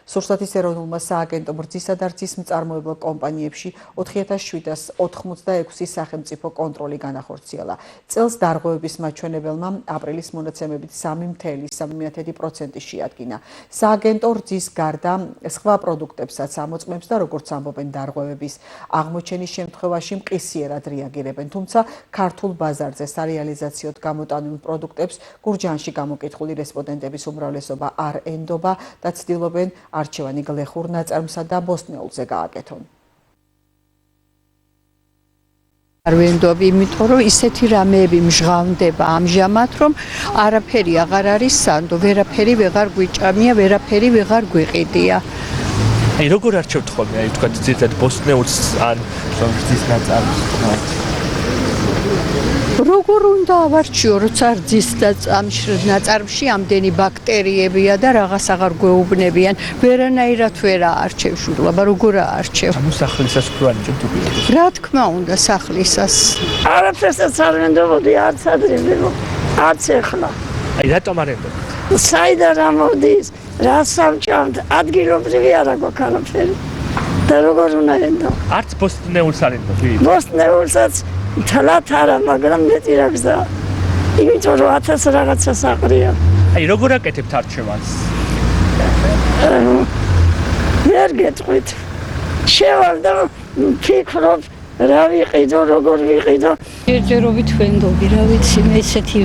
სურსათის ეროვნულმა სააგენტომ რძისა და რძის მწარმოებლო კომპანიებში 4786 სახელმწიფო კონტროლი განახორციელა. წელს დარღვევების მაჩვენებელმა აპრილის მონაცემებით 3,3% შეადგინა. სააგენტო რძის გარდა სხვა პროდუქტებსაც ამოწმებს და როგორც ამბობენ დარღვევების აღმოჩენის შემთხვევაში მყისიერად რეაგირებენ, თუმცა ქართულ ბაზარზე სარეალიზაციოდ გამოტანილ პროდუქტებს გურჯაანში გამოკითხული რესპონდენტების უმრავლესობა არ ენდობა და ცდილობენ არჩევანი გლეხურ ნაწარმსა და ბოსტნეულზე გააკეთონ. არ ვენდობ, იმიტომ რომ ისეთი რამეები მჟღავნდება ამჟამად, რომ არაფერი აღარ არის სანდო, ვერაფერი ვეღარ გვიჭამია, ვერაფერი ვეღარ გვიყიდია. აი როგორ არჩევთ ხოლმე, აი თქვა ძირითადად ბოსტნეულს ან რძის ნაწარმს? როგორ უნდა ავარჩიო, როცა რძის ნაწარმში ამდენი ბაქტერიებია და რაღაც აღარ გვეუბნებიან, ვერანაირად ვერ აარჩევ შურლაბა, როგორ აარჩევ? ანუ სახლისას რო არჩევთ უპირატესად? რა თქმა უნდა, სახლისას. არაფერსაც არ ვენდობოდი, არც ადრე, არც ეხლა. აი რატომ არ ენდობთ? საიდან რა მოდის, რა სამჭამთ, ადგილობრივი არა გვაქვს არაფერი. და როგორ უნდა ენდო? არც ბოსტნეულს არ ენდობთ? ბოსტნეულსაც თლათ არა, მაგრამ მეტი რა გზა. იმიტომ რომ 1000 რაღაცა საყრია. აი როგორ აკეთებთ არჩევანს? ვერ გეტყვით. შევალ და ფიქრობ, რა ვიყიდო, როგორ ვიყიდო. ჯერჯერობით ვენდობი, რა ვიცი, მე ესეთი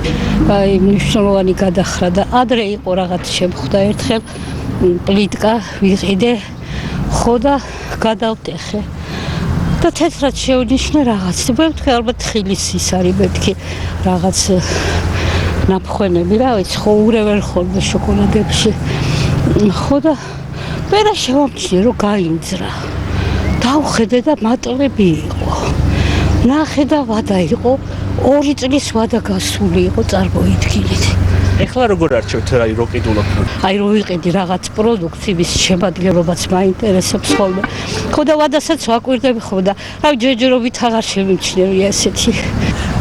მნიშვნელოვანი გადახრა და ადრე იყო რაღაც შემხვდა ერთხელ პლიტკა ვიყიდე, ხო და გადავტეხე. და თეთრად შევნიშნე რაღაც. მეთქე ალბათ ხილის ის არის, მეთქე რაღაც ნაფხვენები, რა ვიცი, ხო ურევენ ხოლმე შოკოლადებში. ხო და ვერა შევამჩნიე, რომ გაიმძრა. დავხედე და მატლები იყო. ნახე და ვადა იყო, 2 წლის ვადა გასული იყო, წარმოიდგინეთ. ეხლა როგორ არჩევთ, აი რო ყიდულობთ? აი რო ვიყიდი რაღაც პროდუქტს, იმის შემადგენლობაც მაინტერესებს ხოლმე. ხო და ვადასაც ვაკვირდები ხო და აი ჯერჯერობით აღარ შემიჩნევია ესეთი.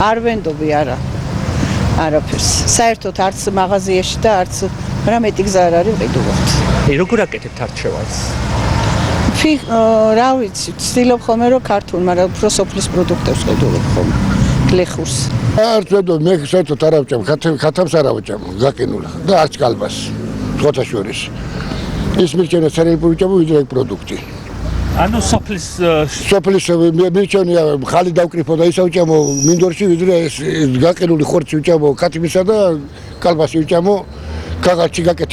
არ ვენდობი არა. არაფერს. საერთოდ არც მაღაზიაში და არც რამეტი გზა არ არის ვყიდულობთ. აი როგორ აკეთებთ არჩევანს? რა ვიცი, ვცდილობ ხოლმე რომ ქართულ, მაგრამ უფრო სოფლის პროდუქტებს ვყიდულობ ხოლმე. გლეხურს. არც ვენდობ, მე საერთოდ არ ავჭამ, ხათამს არ ავჭამ, გაკინულა და არც კალბას. სხვათა შორის. ის მირჩენია სარეალ ვიდრე პროდუქტი. ანუ სოფლის მირჩენია ხალი დავკრიფო და ის ავჭამო მინდორში ვიდრე ეს გაკინული ხორცი ვჭამო ქათმისა და კალბასი ვჭამო კაღაზში გაკეთე